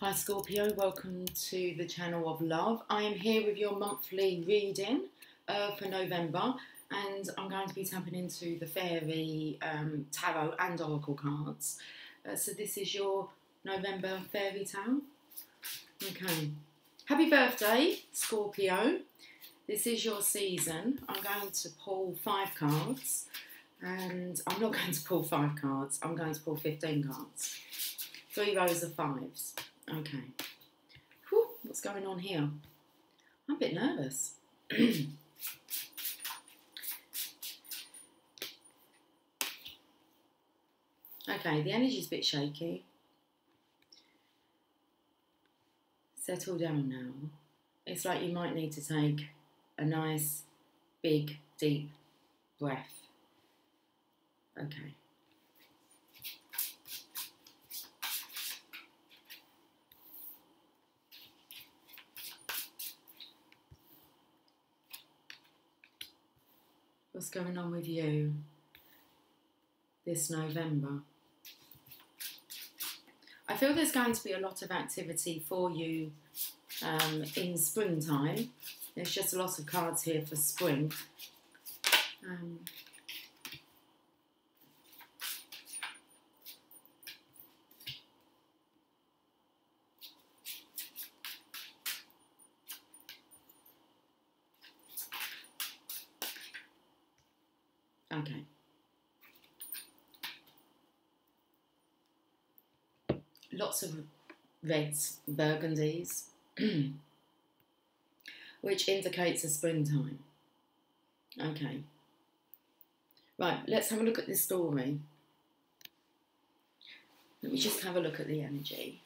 Hi Scorpio, welcome to the channel of love. I am here with your monthly reading for November, and I'm going to be tapping into the fairy tarot and oracle cards. So this is your November fairy tarot. Okay. Happy birthday, Scorpio. This is your season. I'm going to pull 5 cards, and I'm not going to pull 5 cards, I'm going to pull 15 cards. 3 rows of 5s. Okay. Whew, what's going on here? I'm a bit nervous. Okay, the energy's a bit shaky. Settle down now. It's like you might need to take a nice, big, deep breath. Okay. What's going on with you this November? I feel there's going to be a lot of activity for you in springtime. There's just a lot of cards here for spring. Okay. Lots of reds, burgundies, which indicates a springtime. Okay. Right, let's have a look at this story. Let me just have a look at the energy.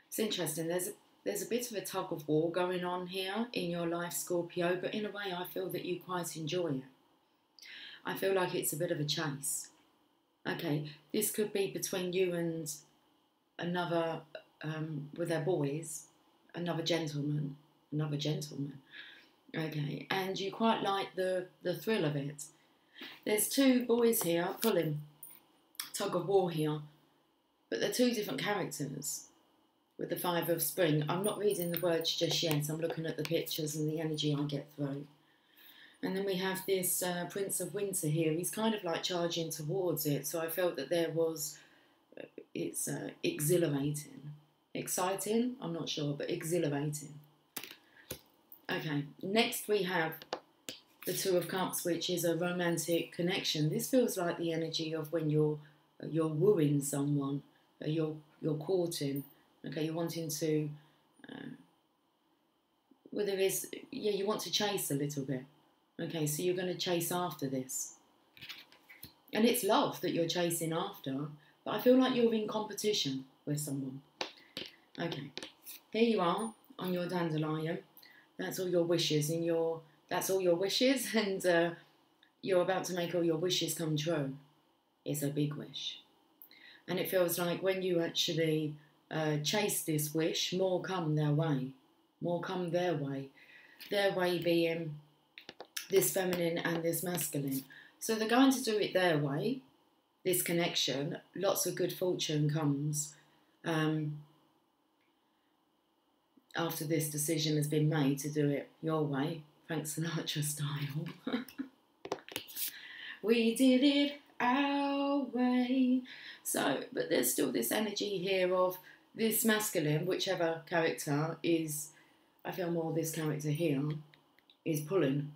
It's interesting, there's a bit of a tug of war going on here in your life, Scorpio, but in a way I feel that you quite enjoy it. I feel like it's a bit of a chase. Okay, this could be between you and another, with their boys, another gentleman. Okay, and you quite like the thrill of it. There's 2 boys here pulling, tug of war here, but they're 2 different characters. With the 5 of spring, I'm not reading the words just yet, I'm looking at the pictures and the energy I get through. And then we have this Prince of Winter here. He's kind of like charging towards it. So I felt that there was, it's exhilarating. Exciting? I'm not sure, but exhilarating. Okay, next we have the 2 of Cups, which is a romantic connection. This feels like the energy of when you're wooing someone, you're courting. Okay, you're wanting to, well, there is, yeah, you want to chase a little bit. Okay, so you're going to chase after this. And it's love that you're chasing after, but I feel like you're in competition with someone. Okay, here you are on your dandelion. That's all your wishes and that's all your wishes, and you're about to make all your wishes come true. It's a big wish. And it feels like when you actually chase this wish, more come their way. More come their way. Their way being this feminine and this masculine. So they're going to do it their way, this connection. Lots of good fortune comes after this decision has been made to do it your way, Frank Sinatra style. We did it our way. So, but there's still this energy here of this masculine, whichever character is, I feel more this character here, is pulling.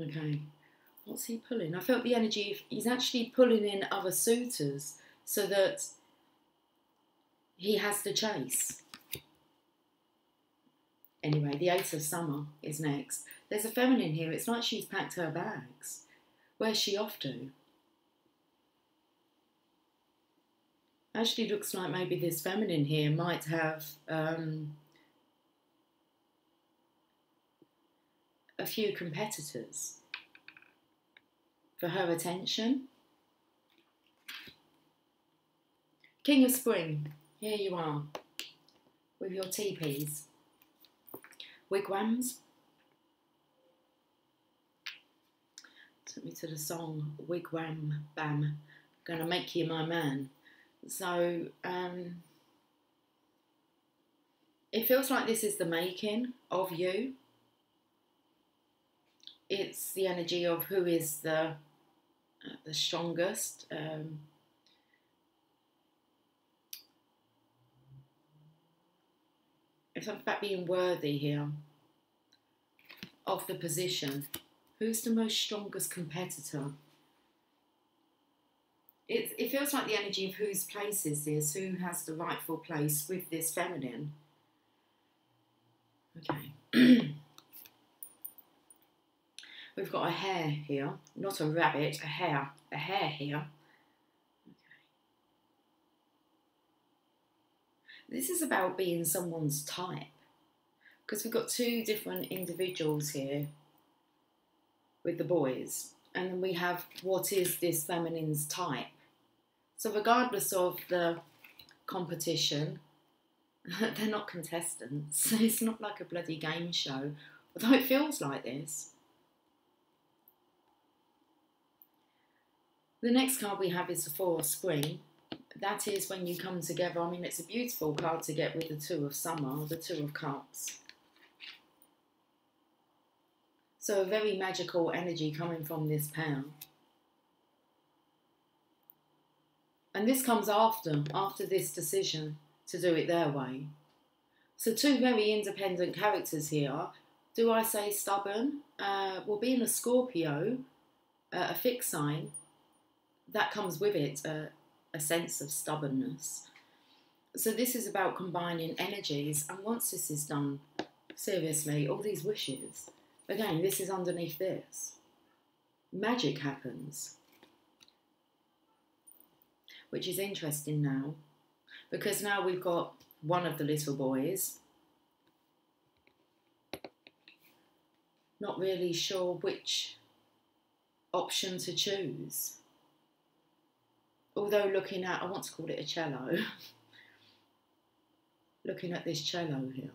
Okay, what's he pulling? I felt the energy, he's actually pulling in other suitors so that he has to chase. Anyway, the 8 of Summer is next. There's a feminine here. It's like she's packed her bags. Where's she off to? Actually looks like maybe this feminine here might have a few competitors for her attention. King of Spring, here you are with your teepees. Wigwams. Took me to the song Wigwam Bam. Gonna make you my man. So it feels like this is the making of you. It's the energy of who is the strongest. It's something about being worthy here of the position. Who's the most strongest competitor? It feels like the energy of whose place is this, who has the rightful place with this feminine. Okay. We've got a hare here, not a rabbit, a hare here. Okay. This is about being someone's type, because we've got two different individuals here with the boys, and then we have what is this feminine's type. So regardless of the competition, they're not contestants. It's not like a bloody game show, although it feels like this. The next card we have is the Four of Spring. That is when you come together. I mean, it's a beautiful card to get with the Two of Summer, the Two of Cups. So a very magical energy coming from this pair. And this comes after this decision to do it their way. So two very independent characters here. Do I say stubborn? Well, being a Scorpio, a fixed sign, that comes with it a sense of stubbornness. So this is about combining energies. And once this is done, seriously, all these wishes, again, this is underneath this. Magic happens. Which is interesting now, because now we've got one of the little boys not really sure which option to choose. Although looking at, I want to call it a cello, looking at this cello here.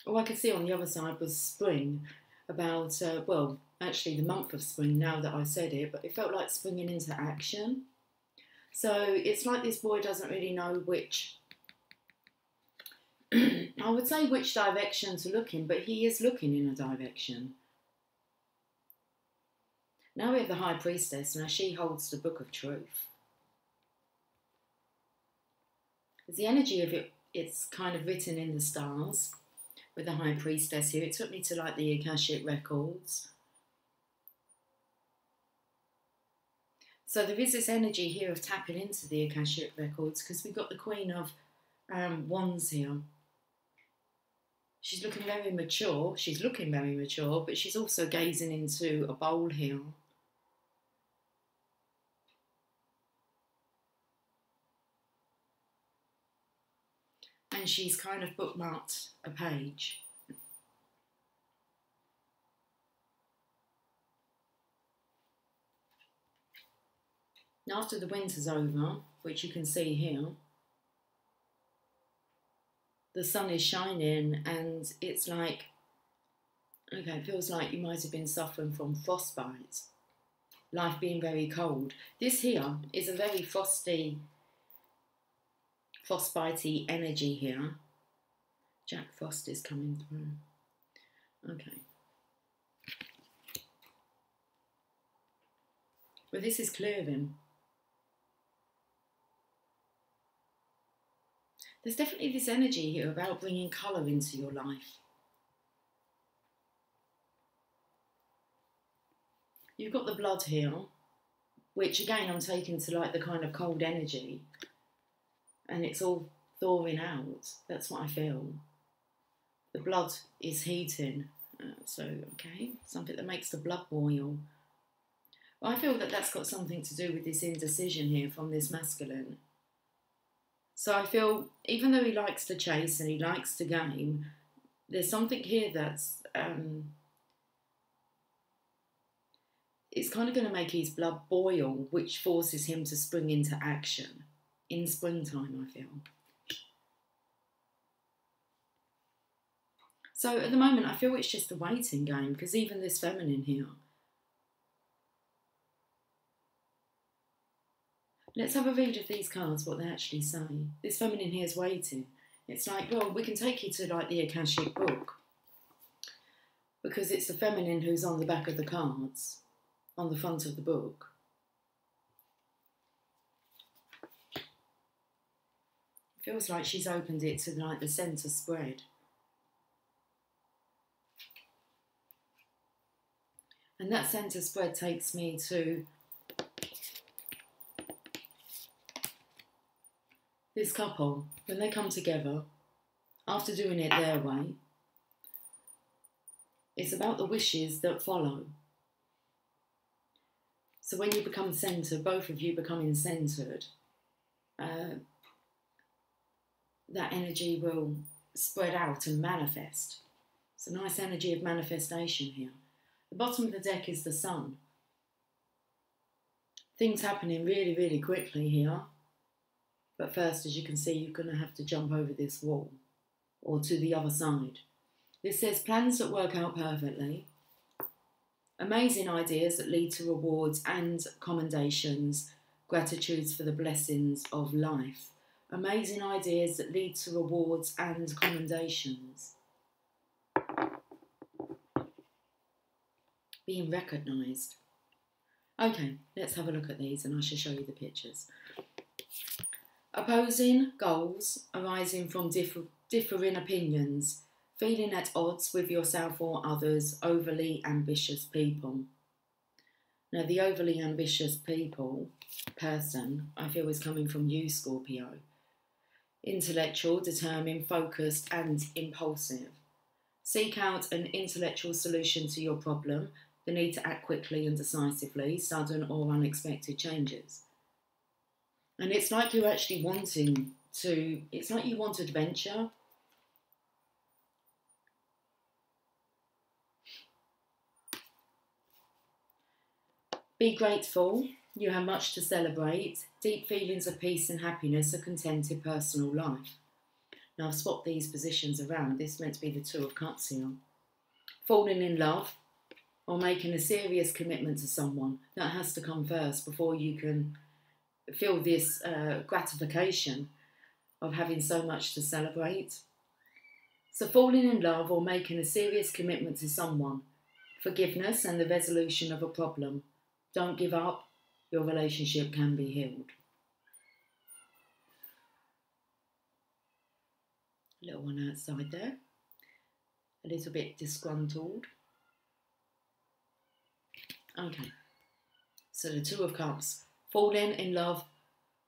All I could see on the other side was spring. About, well, actually the month of spring now that I said it, but it felt like springing into action. So it's like this boy doesn't really know which, I would say which direction to look in, but he is looking in a direction. Now we have the High Priestess. Now she holds the Book of Truth. There's the energy of it, it's kind of written in the stars. With the High Priestess here, it took me to like the Akashic records. So there is this energy here of tapping into the Akashic records, because we've got the Queen of Wands here. She's looking very mature. She's looking very mature, but she's also gazing into a bowl here. And she's kind of bookmarked a page. Now after the winter's over, which you can see here, the sun is shining and it's like, okay, it feels like you might have been suffering from frostbite, life being very cold. This here is a very frostbitey energy here. Jack Frost is coming through. Okay. But this is clearing. There's definitely this energy here about bringing colour into your life. You've got the blood here, which again I'm taking to like the kind of cold energy. And it's all thawing out. That's what I feel. The blood is heating. So, okay, something that makes the blood boil. Well, I feel that that's got something to do with this indecision here from this masculine. So I feel, even though he likes to chase and he likes to game, there's something here that's, it's kind of going to make his blood boil, which forces him to spring into action. In springtime, I feel. So at the moment, I feel it's just a waiting game, because even this feminine here. Let's have a read of these cards, what they actually say. This feminine here is waiting. It's like, well, we can take you to like the Akashic book, because it's the feminine who's on the back of the cards, on the front of the book. Feels like she's opened it to like the centre spread. And that centre spread takes me to this couple. When they come together, after doing it their way, it's about the wishes that follow. So when you become centred, both of you becoming centred, that energy will spread out and manifest. It's a nice energy of manifestation here. The bottom of the deck is the sun. Things happening really, really quickly here. But first, as you can see, you're going to have to jump over this wall or to the other side. This says plans that work out perfectly. Amazing ideas that lead to rewards and commendations. Gratitudes for the blessings of life. Amazing ideas that lead to rewards and commendations. Being recognised. Okay, let's have a look at these and I shall show you the pictures. Opposing goals arising from differing opinions. Feeling at odds with yourself or others. Overly ambitious people. Now the overly ambitious person, I feel is coming from you, Scorpio. Intellectual, determined, focused and impulsive. Seek out an intellectual solution to your problem. The need to act quickly and decisively. Sudden or unexpected changes. And it's like you're actually wanting to, it's like you want adventure. Be grateful. You have much to celebrate. Deep feelings of peace and happiness, a contented personal life. Now I've swapped these positions around. This is meant to be the Two of Cups here. Falling in love or making a serious commitment to someone. That has to come first before you can feel this gratification of having so much to celebrate. So falling in love or making a serious commitment to someone. Forgiveness and the resolution of a problem. Don't give up. Your relationship can be healed. Little one outside there. A little bit disgruntled. Okay. So the Two of Cups. Falling in love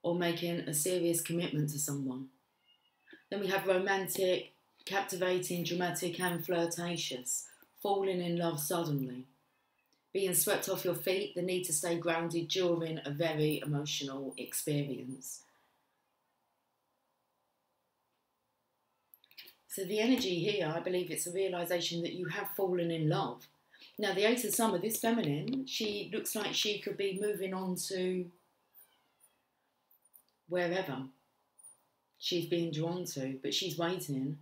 or making a serious commitment to someone. Then we have romantic, captivating, dramatic and flirtatious. Falling in love suddenly. Being swept off your feet, the need to stay grounded during a very emotional experience. So the energy here, I believe it's a realisation that you have fallen in love. Now the Eight of Summer, this feminine, she looks like she could be moving on to wherever she's being drawn to, but she's waiting.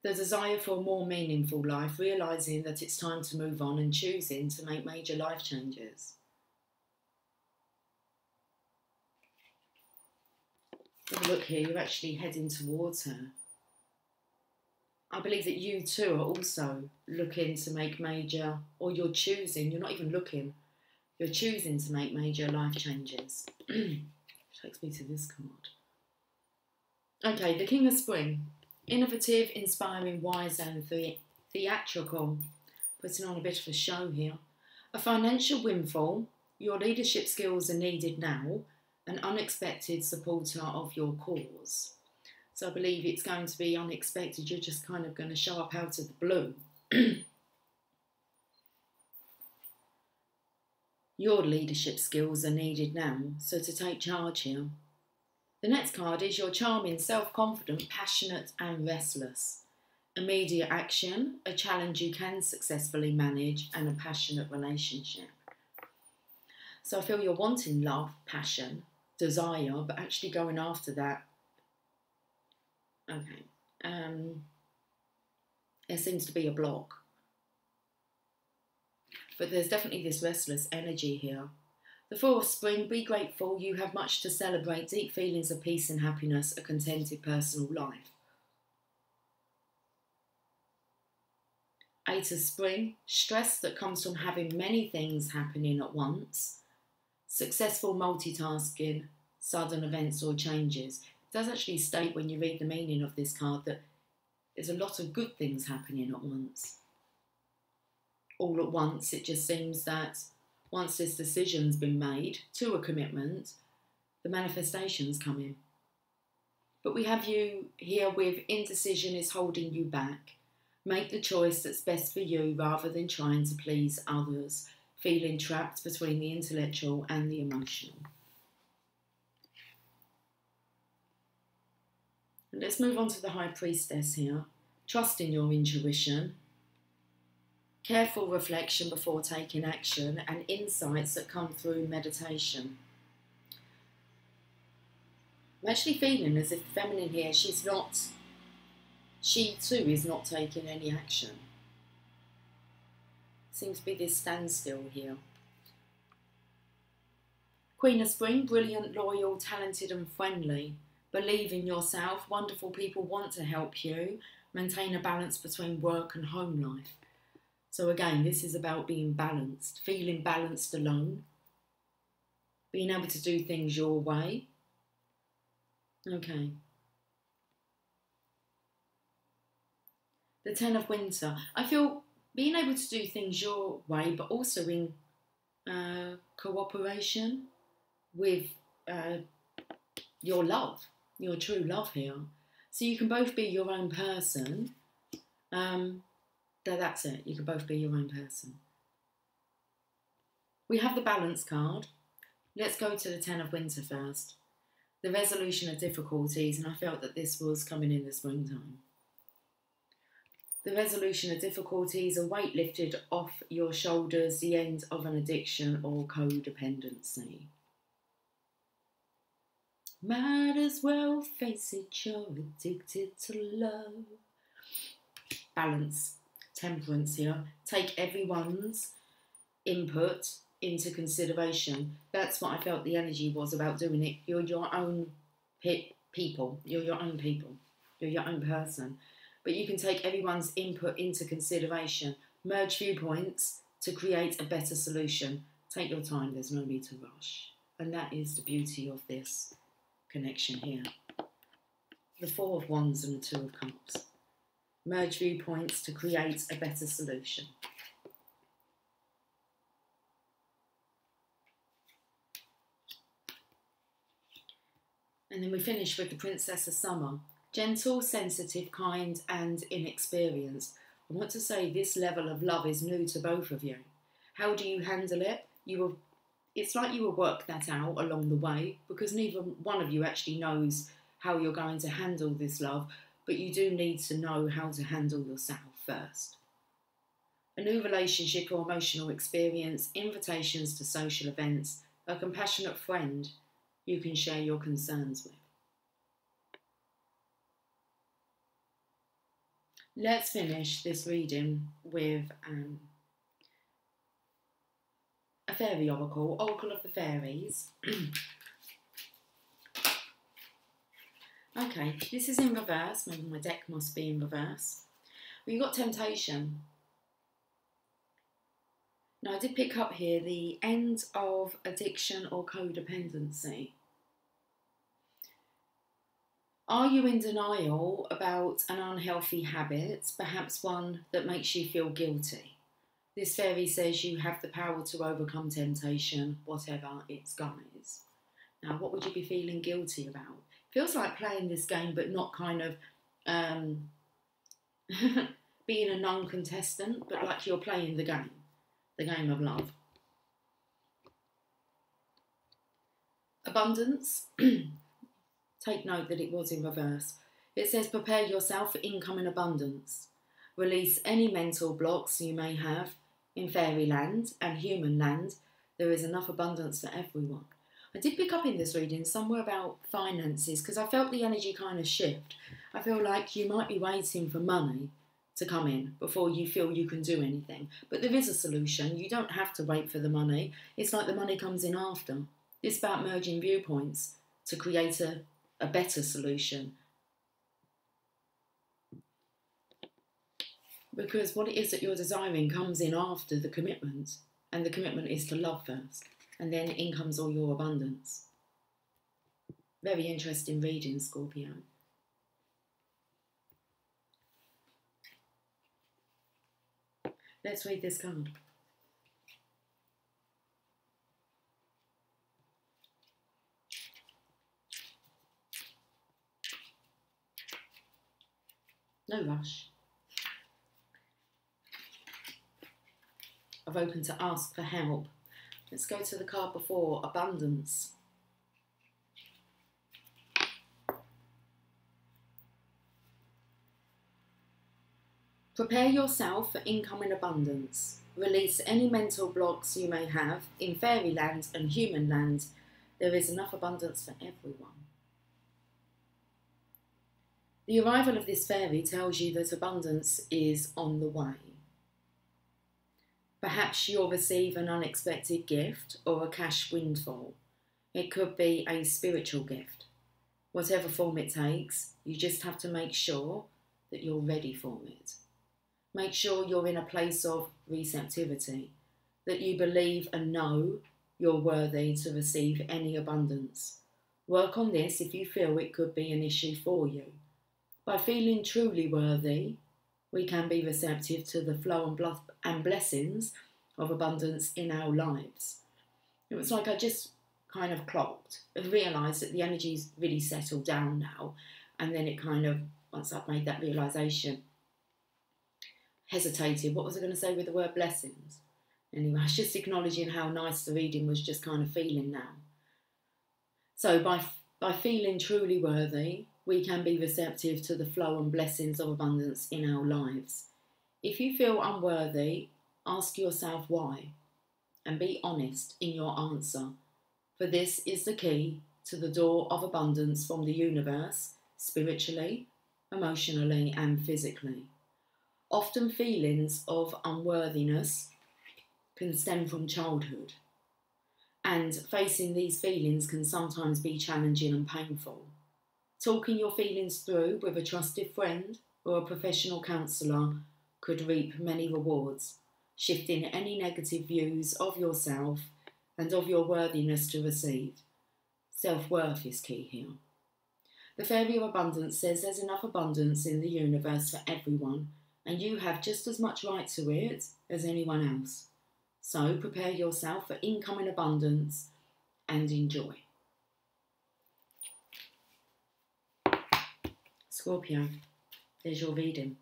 The desire for a more meaningful life, realising that it's time to move on and choosing to make major life changes. Have a look here, you're actually heading towards her. I believe that you too are also looking to make major, or you're choosing, you're not even looking, you're choosing to make major life changes. Takes me to this card. Okay, the King of Spring. Innovative, inspiring, wise and theatrical. Putting on a bit of a show here. A financial windfall. Your leadership skills are needed now. An unexpected supporter of your cause. So I believe it's going to be unexpected. You're just kind of going to show up out of the blue. Your leadership skills are needed now. So to take charge here. The next card is you're charming, self-confident, passionate and restless. Immediate action, a challenge you can successfully manage and a passionate relationship. So I feel you're wanting love, passion, desire, but actually going after that Okay. There seems to be a block. But there's definitely this restless energy here. The Four of Spring, be grateful. You have much to celebrate. Deep feelings of peace and happiness, a contented personal life. Eight of Spring, stress that comes from having many things happening at once. Successful multitasking, sudden events or changes. It does actually state when you read the meaning of this card that there's a lot of good things happening at once. All at once, it just seems that once this decision's been made to a commitment, the manifestation's come in. But we have you here with indecision is holding you back. Make the choice that's best for you rather than trying to please others, feeling trapped between the intellectual and the emotional. And let's move on to the High Priestess here. Trust in your intuition. Careful reflection before taking action and insights that come through meditation. I'm actually feeling as if the feminine here, she too is not taking any action. Seems to be this standstill here. Queen of Spring, brilliant, loyal, talented and friendly. Believe in yourself. Wonderful people want to help you. Maintain a balance between work and home life. So again, this is about being balanced, feeling balanced alone, being able to do things your way. Okay. The Ten of Winter. I feel being able to do things your way, but also in cooperation with your love, your true love here. So you can both be your own person. That's it. You can both be your own person. We have the Balance card. Let's go to the Ten of Winter first. The resolution of difficulties, and I felt that this was coming in the springtime. The resolution of difficulties, a weight lifted off your shoulders, the end of an addiction or codependency. Might as well face it, you're addicted to love. Balance, temperance here. Take everyone's input into consideration. That's what I felt the energy was about doing it. You're your own people. You're your own people. You're your own person. But you can take everyone's input into consideration. Merge viewpoints to create a better solution. Take your time. There's no need to rush. And that is the beauty of this connection here. The Four of Wands and the Two of Cups. Merge viewpoints to create a better solution. And then we finish with the Princess of Summer. Gentle, sensitive, kind and inexperienced. I want to say this level of love is new to both of you. How do you handle it? It's like you will work that out along the way, because neither one of you actually knows how you're going to handle this love, but you do need to know how to handle yourself first. A new relationship or emotional experience, invitations to social events, a compassionate friend you can share your concerns with. Let's finish this reading with a fairy oracle, Oracle of the Fairies. Okay, this is in reverse. Maybe my deck must be in reverse. Well, you've got Temptation. Now, I did pick up here the end of addiction or codependency. Are you in denial about an unhealthy habit, perhaps one that makes you feel guilty? This fairy says you have the power to overcome temptation, whatever its guise. Now, what would you be feeling guilty about? Feels like playing this game, but not kind of being a non-contestant, but like you're playing the game of love. Abundance. Take note that it was in reverse. It says prepare yourself for incoming abundance. Release any mental blocks you may have. In fairyland and human land, there is enough abundance for everyone. I did pick up in this reading somewhere about finances, because I felt the energy kind of shift. I feel like you might be waiting for money to come in before you feel you can do anything. But there is a solution. You don't have to wait for the money. It's like the money comes in after. It's about merging viewpoints to create a better solution. Because what it is that you're desiring comes in after the commitment. And the commitment is to love first. And then in comes all your abundance. Very interesting reading, Scorpio. Let's read this card. No rush. I've opened to ask for help. Let's go to the card before, abundance. Prepare yourself for incoming abundance. Release any mental blocks you may have. In fairyland and human land, there is enough abundance for everyone. The arrival of this fairy tells you that abundance is on the way. Perhaps you'll receive an unexpected gift or a cash windfall. It could be a spiritual gift. Whatever form it takes, you just have to make sure that you're ready for it. Make sure you're in a place of receptivity, that you believe and know you're worthy to receive any abundance. Work on this if you feel it could be an issue for you. By feeling truly worthy, we can be receptive to the flow and blessings of abundance in our lives. It was like I just kind of clocked and realised that the energy's really settled down now. And then it kind of, once I've made that realisation, hesitated. What was I going to say with the word blessings? Anyway, I was just acknowledging how nice the reading was just kind of feeling now. So by feeling truly worthy, we can be receptive to the flow and blessings of abundance in our lives. If you feel unworthy, ask yourself why, and be honest in your answer, for this is the key to the door of abundance from the universe, spiritually, emotionally, and physically. Often feelings of unworthiness can stem from childhood, and facing these feelings can sometimes be challenging and painful. Talking your feelings through with a trusted friend or a professional counsellor could reap many rewards, shifting any negative views of yourself and of your worthiness to receive. Self-worth is key here. The Fairy of Abundance says there's enough abundance in the universe for everyone, and you have just as much right to it as anyone else. So prepare yourself for incoming abundance and enjoy. Scorpio, there's your reading.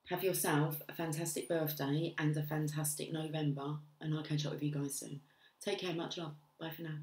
Have yourself a fantastic birthday and a fantastic November, and I'll catch up with you guys soon. Take care, much love. Bye for now.